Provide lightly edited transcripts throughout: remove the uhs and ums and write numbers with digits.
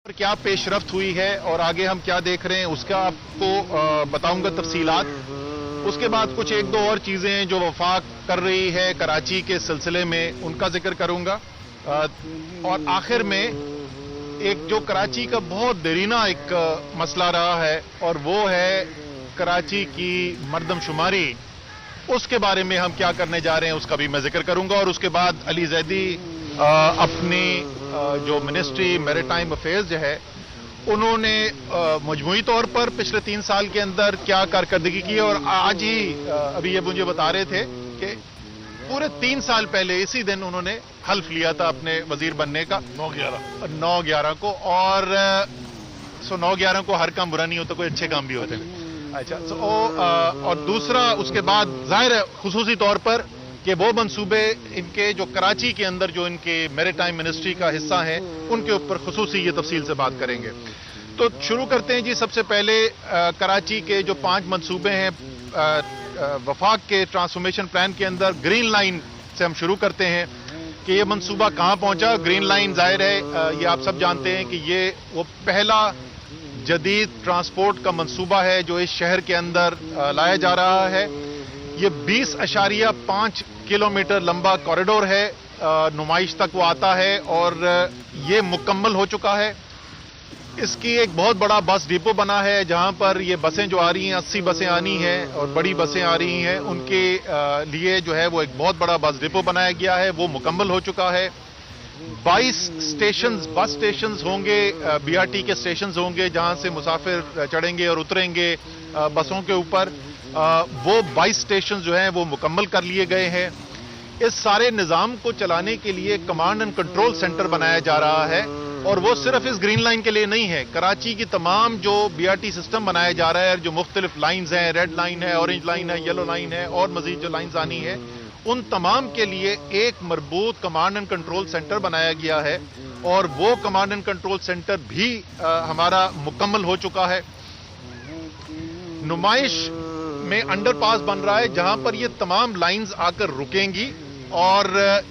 کیا پیش رفت ہوئی ہے اور آگے ہم کیا دیکھ رہے ہیں اس کا آپ کو بتاؤں گا تفصیلات. اس کے بعد کچھ ایک دو اور چیزیں جو وفاق کر رہی ہے کراچی کے سلسلے میں ان کا ذکر کروں گا. اور آخر میں ایک جو کراچی کا بہت دیرینہ ایک مسئلہ رہا ہے اور وہ ہے کراچی کی مردم شماری. اس کے بارے میں ہم کیا کرنے جا رہے ہیں اس کا بھی میں ذکر کروں گا. اور اس کے بعد علی زیدی اپنی جو منسٹری میری ٹائم افیئرز جو ہے انہوں نے مجموعی طور پر پچھلے 3 سال کے اندر کیا کارکردگی کی اور آج ہی ابھی یہ مجھے بتا رہے تھے کہ پورے 3 سال پہلے اسی دن انہوں نے حلف لیا تھا اپنے وزیر بننے کا 9/11 کو. اور 9/11 کو ہر کام برا نہیں ہوتا, کوئی اچھے کام بھی ہوتے ہیں. اچھا اور دوسرا اس کے بعد ظاہر ہے خصوصی طور پر کہ وہ منصوبے ان کے جو کراچی کے اندر جو ان کے میری ٹائم منسٹری کا حصہ ہیں ان کے اوپر خصوصی یہ تفصیل سے بات کریں گے. تو شروع کرتے ہیں جی. سب سے پہلے کراچی کے جو 5 منصوبے ہیں وفاق کے ٹرانسفارمیشن پلان کے اندر گرین لائن سے ہم شروع کرتے ہیں کہ یہ منصوبہ کہاں پہنچا. گرین لائن ظاہر ہے یہ آپ سب جانتے ہیں کہ یہ وہ پہلا جدید ٹرانسپورٹ کا منصوبہ ہے جو اس شہر کے اندر لایا جا رہا ہے. یہ 20.5 کلومیٹر لمبا کوریڈور ہے, نمائش تک وہ آتا ہے اور یہ مکمل ہو چکا ہے. اس کی ایک بہت بڑا بس ڈپو بنا ہے جہاں پر یہ بسیں جو آ رہی ہیں 80 بسیں آنی ہیں اور بڑی بسیں آ رہی ہیں ان کے لیے جو ہے وہ ایک بہت بڑا بس ڈپو بنایا گیا ہے, وہ مکمل ہو چکا ہے. 22 سٹیشنز بس سٹیشنز ہوں گے, BRT کے سٹیشنز ہوں گے جہاں سے مسافر چڑھیں گے اور اتریں گے بسوں کے اوپر. وہ 22 سٹیشنز جو ہیں وہ مکمل کر لیے گئے ہیں. اس سارے نظام کو چلانے کے لیے کمانڈ اینڈ کنٹرول سینٹر بنایا جا رہا ہے اور وہ صرف اس گرین لائن کے لیے نہیں ہے. کراچی کی تمام جو BRT سسٹم بنایا جا رہا ہے جو مختلف لائنز ہیں, ریڈ لائن ہے, اورنج لائن ہے, یلو لائن ہے اور مزید جو لائنز آنی ہے ان تمام کے لیے ایک مربوط کمانڈ اینڈ کنٹرول سینٹر بنایا گیا ہے اور وہ کمانڈ اینڈ کنٹرول سینٹر بھی ہمارا مکمل ہو چکا ہے. نمائش میں انڈر پاس بن رہا ہے جہاں پر یہ تمام لائنز آ کر رکیں گی اور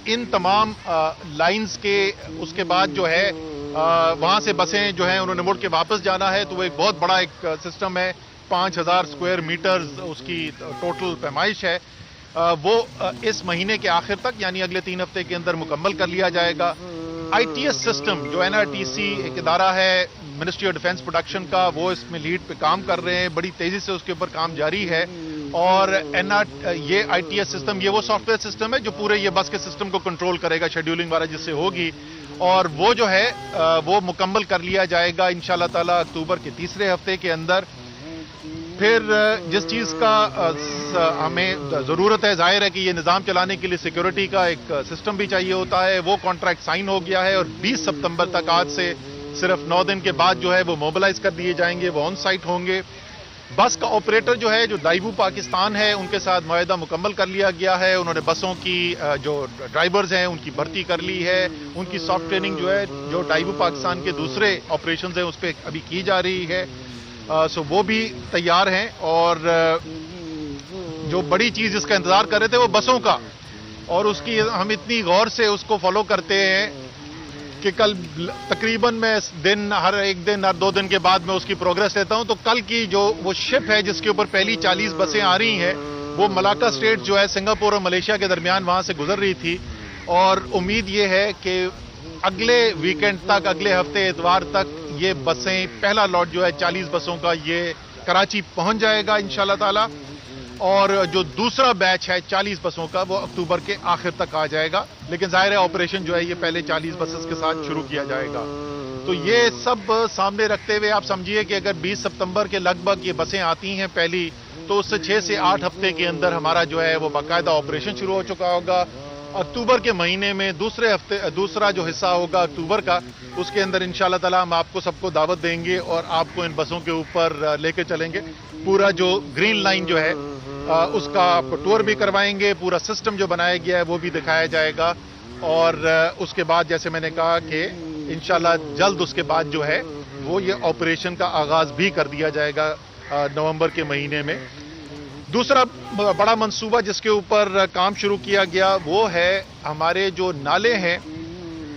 ان تمام لائنز کے اس کے بعد جو ہے وہاں سے بسیں جو ہیں انہوں نے مڑ کے واپس جانا ہے. تو وہ ایک بہت بڑا ایک سسٹم ہے, 5000 اسکوائر میٹرز اس کی ٹوٹل پیمائش ہے. وہ اس مہینے کے آخر تک یعنی اگلے 3 ہفتے کے اندر مکمل کر لیا جائے گا. ITS سسٹم جو NRTC ایک ادارہ ہے منسٹری آف ڈیفنس پروڈکشن کا, وہ اس میں لیڈ پہ کام کر رہے ہیں, بڑی تیزی سے اس کے اوپر کام جاری ہے. اور یہ ITS سسٹم یہ وہ سافٹ ویئر سسٹم ہے جو پورے یہ بس کے سسٹم کو کنٹرول کرے گا, شیڈیولنگ والا جس سے ہوگی, اور وہ جو ہے وہ مکمل کر لیا جائے گا انشاءاللہ تعالی اکتوبر کے تیسرے ہفتے کے اندر. پھر جس چیز کا ہمیں ضرورت ہے, ظاہر ہے کہ یہ نظام چلانے کے لیے سیکیورٹی کا ایک سسٹم بھی چاہیے ہوتا ہے, وہ کانٹریکٹ سائن ہو گیا ہے اور 20 ستمبر تک آج سے صرف 9 دن کے بعد جو ہے وہ موبلائز کر دیے جائیں گے, وہ آن سائٹ ہوں گے. بس کا آپریٹر جو ہے جو دائبو پاکستان ہے ان کے ساتھ معاہدہ مکمل کر لیا گیا ہے. انہوں نے بسوں کی جو ڈرائیورز ہیں ان کی بھرتی کر لی ہے, ان کی سافٹ ٹریننگ جو ہے جو دائبو پاکستان کے دوسرے آپریشنز ہیں اس پہ ابھی کی جا رہی ہے. سو وہ بھی تیار ہیں اور جو بڑی چیز جس کا انتظار کر رہے تھے وہ بسوں کا, اور اس کی ہم اتنی غور سے اس کو فالو کرتے ہیں کہ کل تقریباً میں ہر 1 دن ہر 2 دن کے بعد میں اس کی پروگرس لیتا ہوں. تو کل کی جو وہ شپ ہے جس کے اوپر پہلی 40 بسیں آ رہی ہیں وہ ملاکا اسٹیٹ جو ہے سنگاپور اور ملیشیا کے درمیان وہاں سے گزر رہی تھی, اور امید یہ ہے کہ اگلے ویکینڈ تک اگلے ہفتے اتوار تک یہ بسیں پہلا لاٹ جو ہے 40 بسوں کا یہ کراچی پہنچ جائے گا انشاءاللہ تعالی, اور جو دوسرا بیچ ہے 40 بسوں کا وہ اکتوبر کے آخر تک آ جائے گا. لیکن ظاہر ہے آپریشن جو ہے یہ پہلے 40 بسز کے ساتھ شروع کیا جائے گا. تو یہ سب سامنے رکھتے ہوئے آپ سمجھیے کہ اگر 20 ستمبر کے لگ بھگ یہ بسیں آتی ہیں پہلی, تو اس سے 6 سے 8 ہفتے کے اندر ہمارا جو ہے وہ باقاعدہ آپریشن شروع ہو چکا ہوگا. اکتوبر کے مہینے میں دوسرا جو حصہ ہوگا اکتوبر کا, اس کے اندر انشاءاللہ تعالی ہم آپ کو سب کو دعوت دیں گے اور آپ کو ان بسوں کے اوپر لے کے چلیں گے. پورا جو گرین لائن جو ہے اس کا آپ کو ٹور بھی کروائیں گے, پورا سسٹم جو بنایا گیا ہے وہ بھی دکھایا جائے گا. اور اس کے بعد جیسے میں نے کہا کہ انشاءاللہ جلد اس کے بعد جو ہے وہ یہ آپریشن کا آغاز بھی کر دیا جائے گا نومبر کے مہینے میں. دوسرا بڑا منصوبہ جس کے اوپر کام شروع کیا گیا وہ ہے ہمارے جو نالے ہیں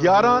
11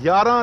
11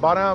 12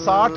60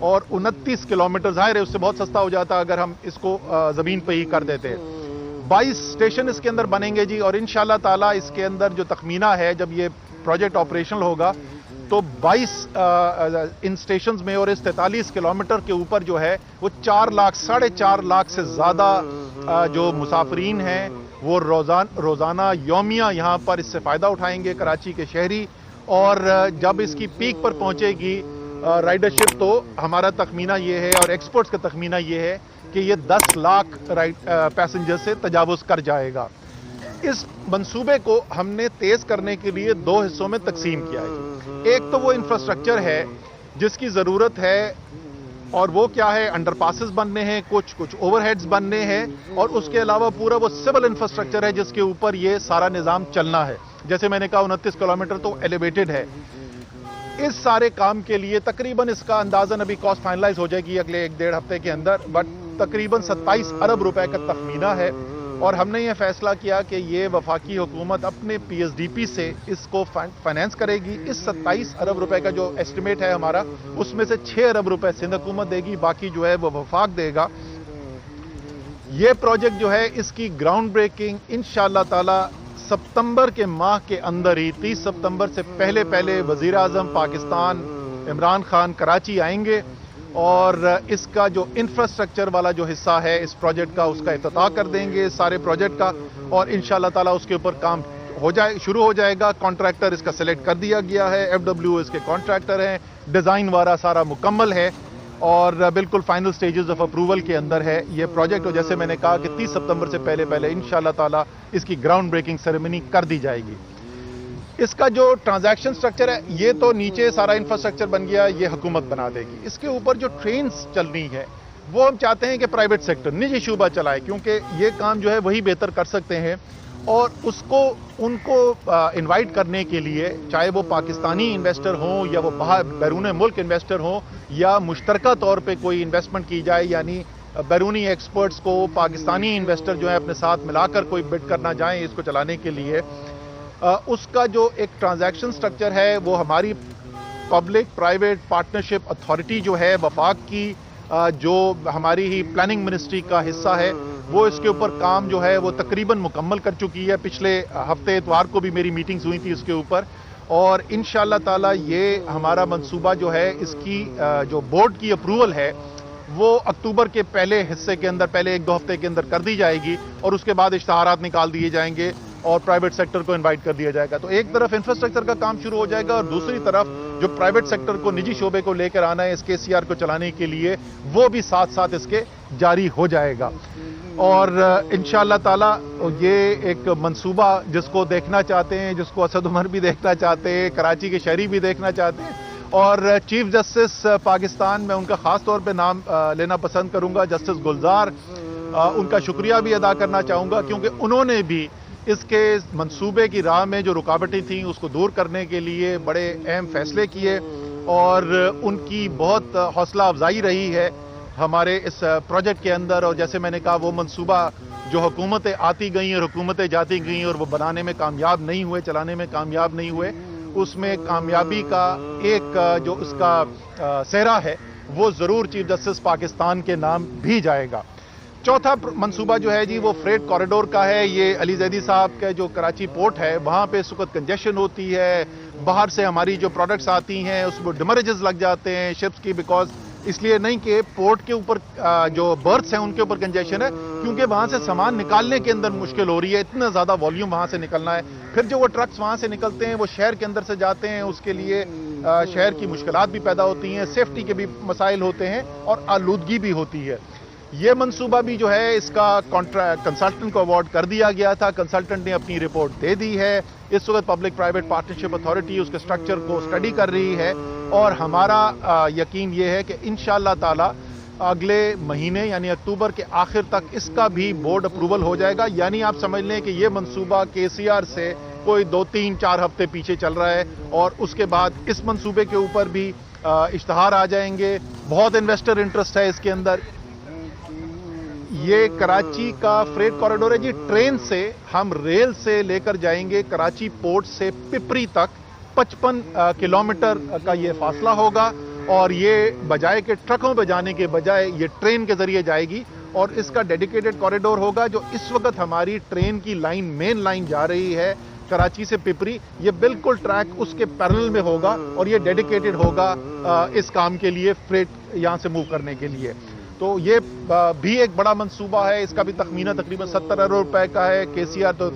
اور 29 کلومیٹر ظاہر ہے اس سے بہت سستا ہو جاتا اگر ہم اس کو زمین پہ ہی کر دیتے ہیں. 22 اسٹیشن اس کے اندر بنیں گے جی, اور انشاءاللہ تعالیٰ اس کے اندر جو تخمینہ ہے جب یہ پروجیکٹ آپریشنل ہوگا تو 22 ان اسٹیشنز میں اور اس 43 کلومیٹر کے اوپر جو ہے وہ 4 لاکھ 4.5 لاکھ سے زیادہ جو مسافرین ہیں وہ روزانہ یومیہ یہاں پر اس سے فائدہ اٹھائیں گے کراچی کے شہری. اور جب اس کی پیک پر پہنچے گی رائڈرشپ تو ہمارا تخمینہ یہ ہے اور ایکسپرٹس کا تخمینہ یہ ہے کہ یہ 10 لاکھ پیسنجر سے تجاوز کر جائے گا. اس منصوبے کو ہم نے تیز کرنے کے لیے 2 حصوں میں تقسیم کیا ہے. ایک تو وہ انفراسٹرکچر ہے جس کی ضرورت ہے, اور وہ کیا ہے, انڈر پاسز بننے ہیں, کچھ اوور ہیڈز بننے ہیں, اور اس کے علاوہ پورا وہ سول انفراسٹرکچر ہے جس کے اوپر یہ سارا نظام چلنا ہے. جیسے میں نے کہا 29 کلومیٹر تو ایلیویٹڈ ہے. اس سارے کام کے لیے تقریباً اس کا اندازاً ابھی کاسٹ فائنلائز ہو جائے گی اگلے 1-1.5 ہفتے کے اندر, بٹ تقریباً 27 ارب روپے کا تخمینہ ہے. اور ہم نے یہ فیصلہ کیا کہ یہ وفاقی حکومت اپنے پی ایس ڈی پی سے اس کو فائنینس کرے گی. اس 27 ارب روپے کا جو ایسٹیمیٹ ہے ہمارا, اس میں سے 6 ارب روپے سندھ حکومت دے گی, باقی جو ہے وہ وفاق دے گا. یہ پروجیکٹ جو ہے اس کی گراؤنڈ بریکنگ انشاءاللہ تعالی ستمبر کے ماہ کے اندر ہی 30 ستمبر سے پہلے وزیر اعظم پاکستان عمران خان کراچی آئیں گے, اور اس کا جو انفراسٹرکچر والا جو حصہ ہے اس پروجیکٹ کا اس کا افتتاح کر دیں گے سارے پروجیکٹ کا, اور انشاءاللہ تعالی اس کے اوپر کام شروع ہو جائے گا. کانٹریکٹر اس کا سلیکٹ کر دیا گیا ہے, ایف ڈبلیو اس کے کانٹریکٹر ہیں, ڈیزائن وارا سارا مکمل ہے اور بالکل فائنل سٹیجز آف اپروول کے اندر ہے یہ پروجیکٹ. اور جیسے میں نے کہا کہ 30 ستمبر سے پہلے انشاءاللہ تعالی اس کی گراؤنڈ بریکنگ سیریمنی کر دی جائے گی. اس کا جو ٹرانزیکشن سٹرکچر ہے یہ تو نیچے سارا انفراسٹرکچر بن گیا, یہ حکومت بنا دے گی. اس کے اوپر جو ٹرینز چلنی ہے وہ ہم چاہتے ہیں کہ پرائیویٹ سیکٹر نجی شعبہ چلائے, کیونکہ یہ کام جو ہے وہی بہتر کر سکتے ہیں. اور ان کو انوائٹ کرنے کے لیے چاہے وہ پاکستانی انویسٹر ہوں یا وہ بیرون ملک انویسٹر ہوں, یا مشترکہ طور پہ کوئی انویسٹمنٹ کی جائے, یعنی بیرونی ایکسپرٹس کو پاکستانی انویسٹر جو ہے اپنے ساتھ ملا کر کوئی بڈ کرنا جائیں اس کو چلانے کے لیے. اس کا جو ایک ٹرانزیکشن سٹرکچر ہے وہ ہماری پبلک پرائیویٹ پارٹنرشپ اتھارٹی جو ہے وفاق کی, جو ہماری ہی پلاننگ منسٹری کا حصہ ہے, وہ اس کے اوپر کام جو ہے وہ تقریباً مکمل کر چکی ہے. پچھلے ہفتے اتوار کو بھی میری میٹنگز ہوئی تھی اس کے اوپر, اور انشاءاللہ تعالی یہ ہمارا منصوبہ جو ہے اس کی جو بورڈ کی اپروول ہے وہ اکتوبر کے پہلے حصے کے اندر پہلے 1-2 ہفتے کے اندر کر دی جائے گی, اور اس کے بعد اشتہارات نکال دیے جائیں گے اور پرائیویٹ سیکٹر کو انوائٹ کر دیا جائے گا. تو ایک طرف انفراسٹرکچر کا کام شروع ہو جائے گا, اور دوسری طرف جو پرائیویٹ سیکٹر کو نجی شعبے کو لے کر آنا ہے اس کے سی آر کو چلانے کے لیے وہ بھی ساتھ اس کے جاری ہو جائے گا. اور انشاءاللہ تعالی یہ ایک منصوبہ جس کو دیکھنا چاہتے ہیں, جس کو اسد عمر بھی دیکھنا چاہتے ہیں, کراچی کے شہری بھی دیکھنا چاہتے ہیں, اور چیف جسٹس پاکستان میں ان کا خاص طور پہ نام لینا پسند کروں گا, جسٹس گلزار, ان کا شکریہ بھی ادا کرنا چاہوں گا کیونکہ انہوں نے بھی اس کے منصوبے کی راہ میں جو رکاوٹیں تھیں اس کو دور کرنے کے لیے بڑے اہم فیصلے کیے, اور ان کی بہت حوصلہ افزائی رہی ہے ہمارے اس پروجیکٹ کے اندر. اور جیسے میں نے کہا وہ منصوبہ جو حکومتیں آتی گئیں اور حکومتیں جاتی گئیں اور وہ بنانے میں کامیاب نہیں ہوئے, چلانے میں کامیاب نہیں ہوئے, اس میں کامیابی کا ایک جو اس کا سہرا ہے وہ ضرور چیف جسٹس پاکستان کے نام بھی جائے گا. چوتھا منصوبہ جو ہے جی وہ فریٹ کوریڈور کا ہے. یہ علی زیدی صاحب کا جو کراچی پورٹ ہے وہاں پہ اس وقت کنجیشن ہوتی ہے, باہر سے ہماری جو پروڈکٹس آتی ہیں اس میں ڈیمریجز لگ جاتے ہیں شپس کی, بیکاز اس لیے نہیں کہ پورٹ کے اوپر جو برتھس ہیں ان کے اوپر کنجیشن ہے, کیونکہ وہاں سے سامان نکالنے کے اندر مشکل ہو رہی ہے, اتنا زیادہ والیوم وہاں سے نکلنا ہے. پھر جو وہ ٹرکس وہاں سے نکلتے ہیں وہ شہر کے اندر سے جاتے ہیں, اس کے لیے شہر کی مشکلات بھی پیدا ہوتی ہیں, سیفٹی کے بھی مسائل ہوتے ہیں اور آلودگی بھی ہوتی ہے. یہ منصوبہ بھی جو ہے اس کا کنسلٹنٹ کو ایوارڈ کر دیا گیا تھا, کنسلٹنٹ نے اپنی رپورٹ دے دی ہے. اس وقت پبلک پرائیویٹ پارٹنرشپ اتھارٹی اس کے سٹرکچر کو اسٹڈی کر رہی ہے, اور ہمارا یقین یہ ہے کہ انشاءاللہ تعالی اگلے مہینے یعنی اکتوبر کے آخر تک اس کا بھی بورڈ اپروول ہو جائے گا. یعنی آپ سمجھ لیں کہ یہ منصوبہ کے سی آر سے کوئی 2-3-4 ہفتے پیچھے چل رہا ہے, اور اس کے بعد اس منصوبے کے اوپر بھی اشتہار آ جائیں گے. بہت انویسٹر انٹرسٹ ہے اس کے اندر. یہ کراچی کا فریٹ کوریڈور ہے جی, ٹرین سے ہم ریل سے لے کر جائیں گے کراچی پورٹ سے پپری تک 55 کلومیٹر کا یہ فاصلہ ہوگا, اور یہ بجائے کہ ٹرکوں پہ جانے کے بجائے یہ ٹرین کے ذریعے جائے گی اور اس کا ڈیڈیکیٹڈ کوریڈور ہوگا. جو اس وقت ہماری ٹرین کی لائن مین لائن جا رہی ہے کراچی سے پپری, یہ بالکل ٹریک اس کے پیرلل میں ہوگا اور یہ ڈیڈیکیٹڈ ہوگا اس کام کے لیے, فریٹ یہاں سے موو کرنے کے لیے. تو یہ بھی ایک بڑا منصوبہ ہے. اس کا بھی تخمینہ تقریباً 70 ارب روپے کا ہے. KCR تو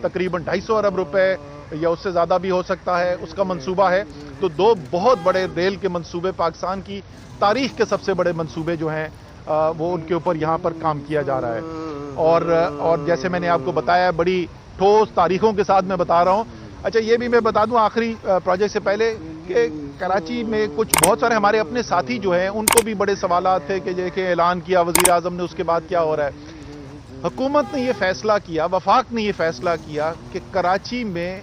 تقریباً 250 ارب روپے یا اس سے زیادہ بھی ہو سکتا ہے اس کا منصوبہ ہے. تو دو بہت بڑے ریل کے منصوبے, پاکستان کی تاریخ کے سب سے بڑے منصوبے جو ہیں وہ ان کے اوپر یہاں پر کام کیا جا رہا ہے. اور جیسے میں نے آپ کو بتایا بڑی ٹھوس تاریخوں کے ساتھ میں بتا رہا ہوں. اچھا یہ بھی میں بتا دوں آخری پروجیکٹ سے پہلے کہ کراچی میں کچھ بہت سارے ہمارے اپنے ساتھی جو ہیں ان کو بھی بڑے سوالات تھے کہ دیکھیں اعلان کیا وزیر اعظم نے, اس کے بعد کیا ہو رہا ہے. حکومت نے یہ فیصلہ کیا, وفاق نے یہ فیصلہ کیا کہ کراچی میں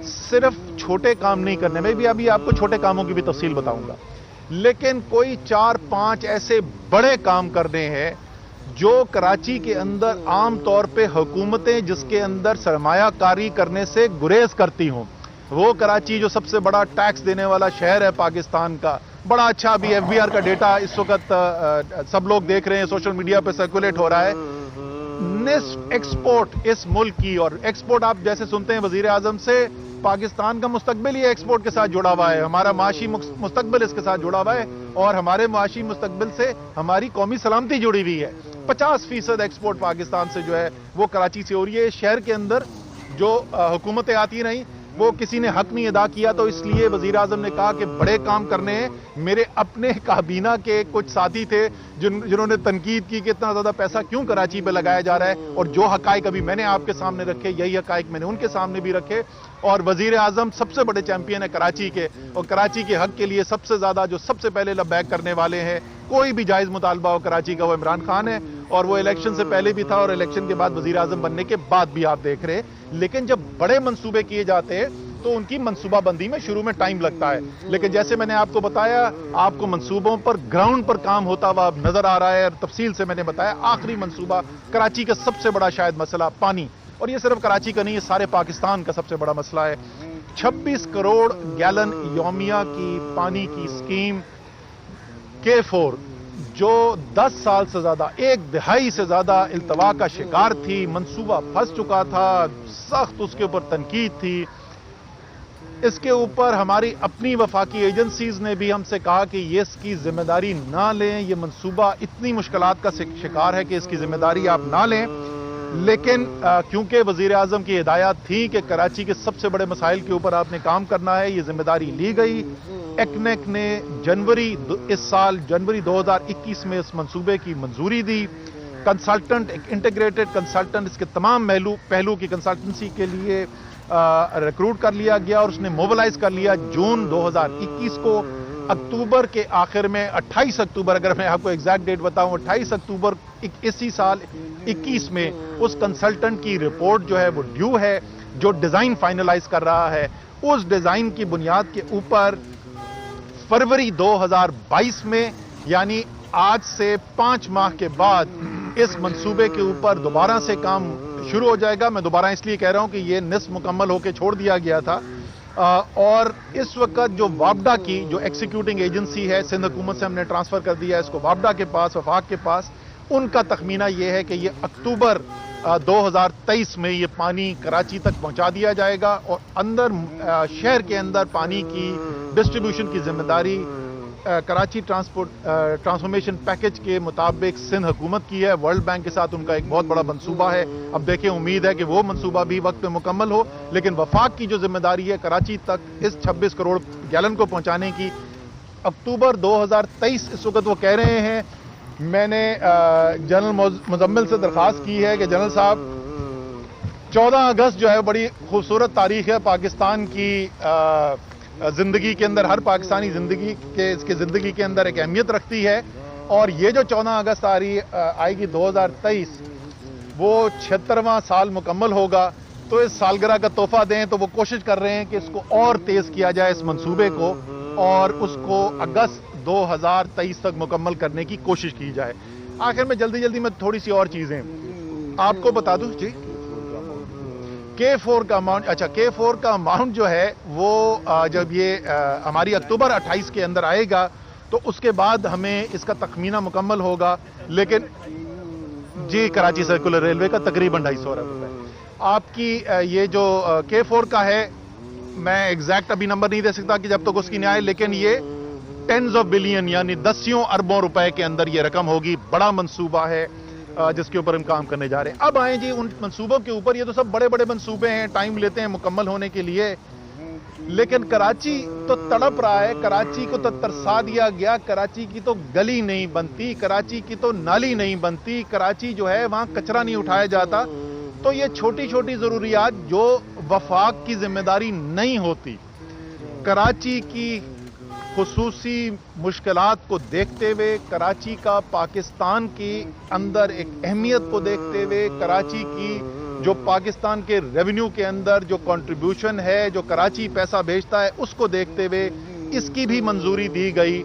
صرف چھوٹے کام نہیں کرنے, میں بھی ابھی آپ کو چھوٹے کاموں کی بھی تفصیل بتاؤں گا, لیکن کوئی 4-5 ایسے بڑے کام کرنے ہیں جو کراچی کے اندر عام طور پہ حکومتیں جس کے اندر سرمایہ کاری کرنے سے گریز کرتی ہوں. وہ کراچی جو سب سے بڑا ٹیکس دینے والا شہر ہے پاکستان کا, بڑا اچھا ابھی FBR کا ڈیٹا اس وقت سب لوگ دیکھ رہے ہیں, سوشل میڈیا پہ سرکولیٹ ہو رہا ہے. نصف ایکسپورٹ اس ملک کی, اور ایکسپورٹ آپ جیسے سنتے ہیں وزیر اعظم سے, پاکستان کا مستقبل یہ ایکسپورٹ کے ساتھ جڑا ہوا ہے, ہمارا معاشی مستقبل اس کے ساتھ جڑا ہوا ہے, اور ہمارے معاشی مستقبل سے ہماری قومی سلامتی جڑی ہوئی ہے. 50% ایکسپورٹ پاکستان سے جو ہے وہ کراچی سے ہو رہی ہے. شہر کے اندر جو حکومتیں آتی رہیں وہ کسی نے حق نہیں ادا کیا, تو اس لیے وزیر اعظم نے کہا کہ بڑے کام کرنے ہیں. میرے اپنے کابینہ کے کچھ ساتھی تھے جنہوں نے تنقید کی کہ اتنا زیادہ پیسہ کیوں کراچی پہ لگایا جا رہا ہے, اور جو حقائق ابھی میں نے آپ کے سامنے رکھے یہی حقائق میں نے ان کے سامنے بھی رکھے. اور وزیر اعظم سب سے بڑے چیمپئن ہے کراچی کے, اور کراچی کے حق کے لیے سب سے زیادہ جو سب سے پہلے لبیک کرنے والے ہیں, کوئی بھی جائز مطالبہ ہو کراچی کا, وہ عمران خان ہے. اور وہ الیکشن سے پہلے بھی تھا اور الیکشن کے بعد وزیر اعظم بننے کے بعد بھی آپ دیکھ رہے. لیکن جب بڑے منصوبے کیے جاتے ہیں تو ان کی منصوبہ بندی میں شروع میں ٹائم لگتا ہے, لیکن جیسے میں نے آپ کو بتایا آپ کو منصوبوں پر گراؤنڈ پر کام ہوتا ہوا نظر آ رہا ہے. اور تفصیل سے میں نے بتایا آخری منصوبہ کراچی کا سب سے بڑا شاید مسئلہ پانی, اور یہ صرف کراچی کا نہیں, یہ سارے پاکستان کا سب سے بڑا مسئلہ ہے. 26 کروڑ گیلن یومیہ کی پانی کی اسکیم K4 جو 10 سال سے زیادہ, 1 دہائی سے زیادہ التوا کا شکار تھی, منصوبہ پھنس چکا تھا, سخت اس کے اوپر تنقید تھی. اس کے اوپر ہماری اپنی وفاقی ایجنسیز نے بھی ہم سے کہا کہ یہ اس کی ذمہ داری نہ لیں, یہ منصوبہ اتنی مشکلات کا شکار ہے کہ اس کی ذمہ داری آپ نہ لیں. لیکن کیونکہ وزیر اعظم کی ہدایات تھی کہ کراچی کے سب سے بڑے مسائل کے اوپر آپ نے کام کرنا ہے, یہ ذمہ داری لی گئی. ایکنیک نے اس سال جنوری 2021 میں اس منصوبے کی منظوری دی. کنسلٹنٹ, ایک انٹیگریٹڈ کنسلٹنٹ, اس کے تمام پہلو کی کنسلٹنسی کے لیے ریکروٹ کر لیا گیا اور اس نے موبلائز کر لیا. جون 2021 کو اکتوبر کے آخر میں 28 اکتوبر, اگر میں آپ کو ایگزیکٹ ڈیٹ بتاؤں, 28 اکتوبر اسی سال 21 میں اس کنسلٹنٹ کی رپورٹ جو ہے وہ ڈیو ہے, جو ڈیزائن فائنلائز کر رہا ہے. اس ڈیزائن کی بنیاد کے اوپر فروری 2022 میں, یعنی آج سے 5 ماہ کے بعد اس منصوبے کے اوپر دوبارہ سے کام شروع ہو جائے گا. میں دوبارہ اس لیے کہہ رہا ہوں کہ یہ نصف مکمل ہو کے چھوڑ دیا گیا تھا, اور اس وقت جو وابڈا کی جو ایکسیکیوٹنگ ایجنسی ہے, سندھ حکومت سے ہم نے ٹرانسفر کر دیا ہے اس کو وابڈا کے پاس, وفاق کے پاس. ان کا تخمینہ یہ ہے کہ یہ اکتوبر 2023 میں یہ پانی کراچی تک پہنچا دیا جائے گا, اور اندر شہر کے اندر پانی کی ڈسٹریبیوشن کی ذمہ داری کراچی ٹرانسفارمیشن پیکج کے مطابق سندھ حکومت کی ہے. ورلڈ بینک کے ساتھ ان کا ایک بہت بڑا منصوبہ ہے. اب دیکھیں, امید ہے کہ وہ منصوبہ بھی وقت پہ مکمل ہو, لیکن وفاق کی جو ذمہ داری ہے کراچی تک اس 26 کروڑ گیلن کو پہنچانے کی, اکتوبر 2023 اس وقت وہ کہہ رہے ہیں. میں نے جنرل مزمل سے درخواست کی ہے کہ جنرل صاحب 14 اگست جو ہے بڑی خوبصورت تاریخ ہے پاکستان کی زندگی کے اندر, ہر پاکستانی اس کی زندگی کے اندر ایک اہمیت رکھتی ہے, اور یہ جو 14 اگست آئے گی 2023 وہ 76واں سال مکمل ہوگا. تو اس سالگرہ کا تحفہ دیں, تو وہ کوشش کر رہے ہیں کہ اس کو اور تیز کیا جائے اس منصوبے کو, اور اس کو اگست 2023 تک مکمل کرنے کی کوشش کی جائے. آخر میں جلدی میں تھوڑی سی اور چیزیں آپ کو بتا دوں. جی K4 کا اماؤنٹ, اچھا K4 کا اماؤنٹ جو ہے وہ جب یہ ہماری اکتوبر 28 کے اندر آئے گا تو اس کے بعد ہمیں اس کا تخمینہ مکمل ہوگا. لیکن جی کراچی سرکولر ریلوے کا تقریباً 250 ارب روپے. آپ کی یہ جو K4 کا ہے میں ایگزیکٹ ابھی نمبر نہیں دے سکتا کہ جب تک اس کی نہیں آئے, لیکن یہ ٹینز آف بلین یعنی 10 اربوں روپے کے اندر یہ رقم ہوگی. بڑا منصوبہ ہے جس کے اوپر ہم کام کرنے جا رہے ہیں. اب آئیں جی ان منصوبوں کے اوپر. یہ تو سب بڑے بڑے منصوبے ہیں, ٹائم لیتے ہیں مکمل ہونے کے لیے, لیکن کراچی تو تڑپ رہا ہے. کراچی کو تو ترسا دیا گیا. کراچی کی تو گلی نہیں بنتی, کراچی کی تو نالی نہیں بنتی, کراچی جو ہے وہاں کچرا نہیں اٹھایا جاتا. تو یہ چھوٹی چھوٹی ضروریات جو وفاق کی ذمہ داری نہیں ہوتی, کراچی کی خصوصی مشکلات کو دیکھتے ہوئے, کراچی کا پاکستان کی اندر ایک اہمیت کو دیکھتے ہوئے, کراچی کی جو پاکستان کے ریونیو کے اندر جو کنٹریبیوشن ہے, جو کراچی پیسہ بھیجتا ہے, اس کو دیکھتے ہوئے اس کی بھی منظوری دی گئی.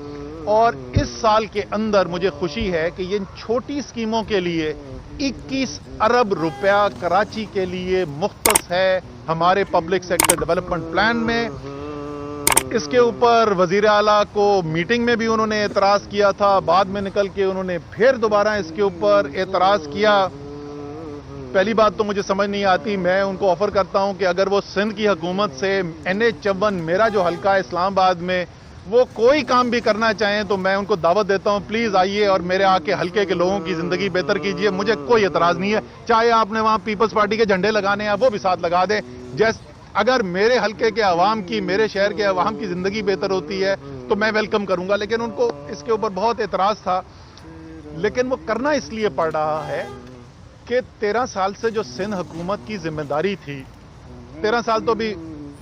اور اس سال کے اندر مجھے خوشی ہے کہ یہ چھوٹی اسکیموں کے لیے 21 ارب روپیہ کراچی کے لیے مختص ہے ہمارے پبلک سیکٹر ڈیولپمنٹ پلان میں. اس کے اوپر وزیر اعلیٰ کو میٹنگ میں بھی انہوں نے اعتراض کیا تھا, بعد میں نکل کے انہوں نے پھر دوبارہ اس کے اوپر اعتراض کیا. پہلی بات تو مجھے سمجھ نہیں آتی, میں ان کو آفر کرتا ہوں کہ اگر وہ سندھ کی حکومت سے NH54 میرا جو حلقہ ہے اسلام آباد میں, وہ کوئی کام بھی کرنا چاہیں تو میں ان کو دعوت دیتا ہوں, پلیز آئیے اور میرے آ کے حلقے کے لوگوں کی زندگی بہتر کیجئے. مجھے کوئی اعتراض نہیں ہے, چاہے آپ نے وہاں پیپلز پارٹی کے جھنڈے لگانے ہیں وہ بھی ساتھ لگا دیں. اگر میرے حلقے کے عوام کی, میرے شہر کے عوام کی زندگی بہتر ہوتی ہے تو میں ویلکم کروں گا. لیکن ان کو اس کے اوپر بہت اعتراض تھا, لیکن وہ کرنا اس لیے پڑ رہا ہے کہ 13 سال سے جو سندھ حکومت کی ذمہ داری تھی, 13 سال تو بھی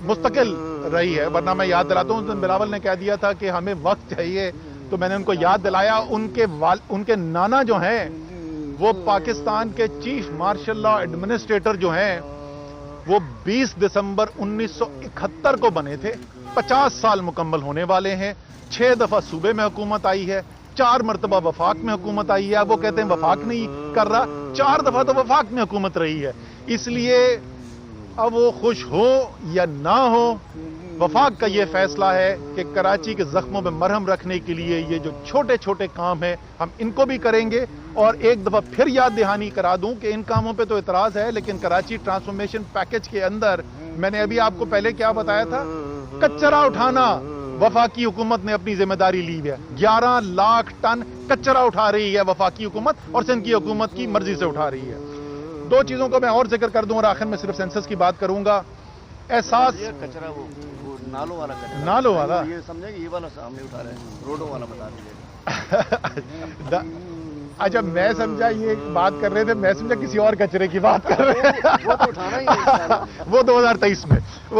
مستقل رہی ہے, ورنہ میں یاد دلاتا ہوں بلاول نے کہہ دیا تھا کہ ہمیں وقت چاہیے, تو میں نے ان کو یاد دلایا. ان کے نانا جو ہیں وہ پاکستان کے چیف مارشل لا ایڈمنسٹریٹر جو ہیں وہ 20 دسمبر 1971 کو بنے تھے. 50 سال مکمل ہونے والے ہیں. 6 دفعہ صوبے میں حکومت آئی ہے, 4 مرتبہ وفاق میں حکومت آئی ہے. وہ کہتے ہیں وفاق نہیں کر رہا, 4 دفعہ تو وفاق میں حکومت رہی ہے. اس لیے اب وہ خوش ہو یا نہ ہو, وفاق کا یہ فیصلہ ہے کہ کراچی کے زخموں میں مرہم رکھنے کے لیے یہ جو چھوٹے چھوٹے کام ہیں ہم ان کو بھی کریں گے. اور ایک دفعہ پھر یاد دہانی کرا دوں کہ ان کاموں پہ تو اعتراض ہے, لیکن کراچی ٹرانسفارمیشن پیکج کے اندر میں نے ابھی آپ کو پہلے کیا بتایا تھا, کچرا اٹھانا وفاقی حکومت نے اپنی ذمہ داری لی ہے. 11 لاکھ ٹن کچرا اٹھا رہی ہے وفاقی حکومت, اور سندھ کی حکومت کی مرضی سے اٹھا رہی ہے. 2 چیزوں کو میں اور ذکر کر دوں اور آخر میں صرف سینسس کی بات کروں گا. احساس کچرا وہ نالوں والا کچرا, نالوں والا, یہ سمجھے کہ یہ والا سامنے اٹھا رہے ہیں, روڈوں والا بتا دیجیے. اچھا میں سمجھا یہ بات کر رہے تھے, میں سمجھا کسی اور کچرے کی بات کر رہے ہیں. وہ تو اٹھانا ہی ہے, وہ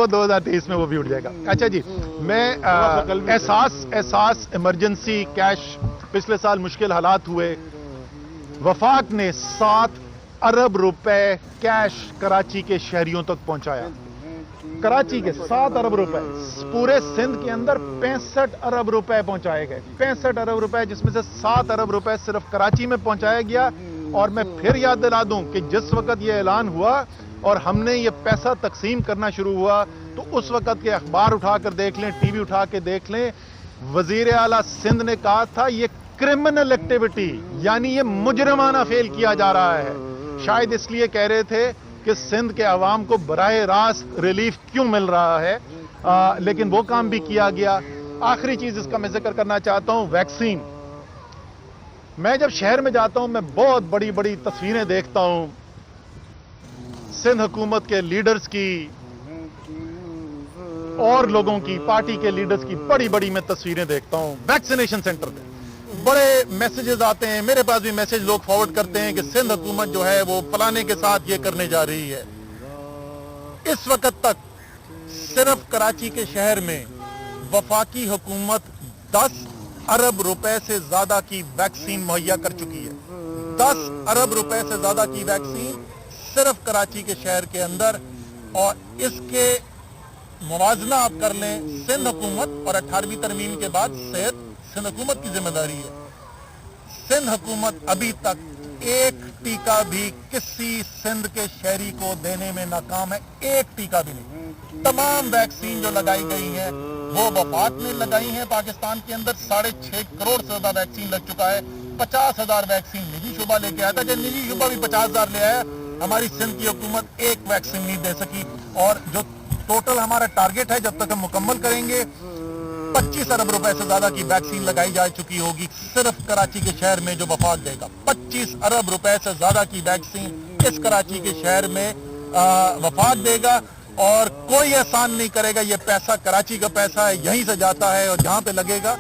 2023 میں وہ بھی اٹھ جائے گا. اچھا جی, میں احساس ایمرجنسی کیش, پچھلے سال مشکل حالات ہوئے, وفاق نے 7 ارب روپے کیش کراچی کے شہریوں تک پہنچایا. کراچی کے 7 ارب روپے, پورے سندھ کے اندر 65 ارب روپے پہنچائے گئے. 65 ارب روپے, جس میں سے 7 ارب روپے صرف کراچی میں پہنچایا گیا. اور میں پھر یاد دلا دوں کہ جس وقت یہ اعلان ہوا اور ہم نے یہ پیسہ تقسیم کرنا شروع ہوا, تو اس وقت کے اخبار اٹھا کر دیکھ لیں, ٹی وی اٹھا کے دیکھ لیں, وزیر اعلیٰ سندھ نے کہا تھا یہ کرمنل ایکٹیویٹی, یعنی یہ مجرمانہ فیل کیا جا رہا ہے. شاید اس لیے کہہ رہے تھے کہ سندھ کے عوام کو براہ راست ریلیف کیوں مل رہا ہے, لیکن وہ کام بھی کیا گیا. آخری چیز اس کا میں ذکر کرنا چاہتا ہوں, ویکسین. میں جب شہر میں جاتا ہوں میں بہت بڑی بڑی تصویریں دیکھتا ہوں, سندھ حکومت کے لیڈرز کی اور لوگوں کی, پارٹی کے لیڈرز کی بڑی بڑی میں تصویریں دیکھتا ہوں. ویکسینیشن سینٹر پہ بڑے میسیجز آتے ہیں, میرے پاس بھی میسیج لوگ فارورڈ کرتے ہیں کہ سندھ حکومت جو ہے وہ فلانے کے ساتھ یہ کرنے جا رہی ہے. اس وقت تک صرف کراچی کے شہر میں وفاقی حکومت 10 ارب روپے سے زیادہ کی ویکسین مہیا کر چکی ہے. 10 ارب روپے سے زیادہ کی ویکسین صرف کراچی کے شہر کے اندر. اور اس کے موازنہ آپ کر لیں, سندھ حکومت اور 18ویں ترمیم کے بعد صحت سندھ حکومت کی ذمہ داری ہے. سندھ حکومت ابھی تک ایک ٹیکہ بھی کسی سندھ کے شہری کو دینے میں ناکام ہے, ایک ٹیکہ بھی نہیں. تمام ویکسین جو لگائی گئی ہیں وہ وفاق نے لگائی ہیں پاکستان کے اندر 6.5 کروڑ سے زیادہ ویکسین لگ چکا ہے 50,000 ویکسین نجی شعبہ لے کے آیا تھا جب نجی شعبہ بھی 50,000 لے آیا ہماری سندھ کی حکومت ایک ویکسین نہیں دے سکی اور جو ٹوٹل ہمارا ٹارگٹ ہے جب تک ہم مکمل کریں گے 25 ارب روپے سے زیادہ کی ویکسین لگائی جا چکی ہوگی صرف کراچی کے شہر میں جو وفاق دے گا 25 ارب روپے سے زیادہ کی ویکسین اس کراچی کے شہر میں وفاق دے گا اور کوئی احسان نہیں کرے گا یہ پیسہ کراچی کا پیسہ ہے یہیں سے جاتا ہے اور جہاں پہ لگے گا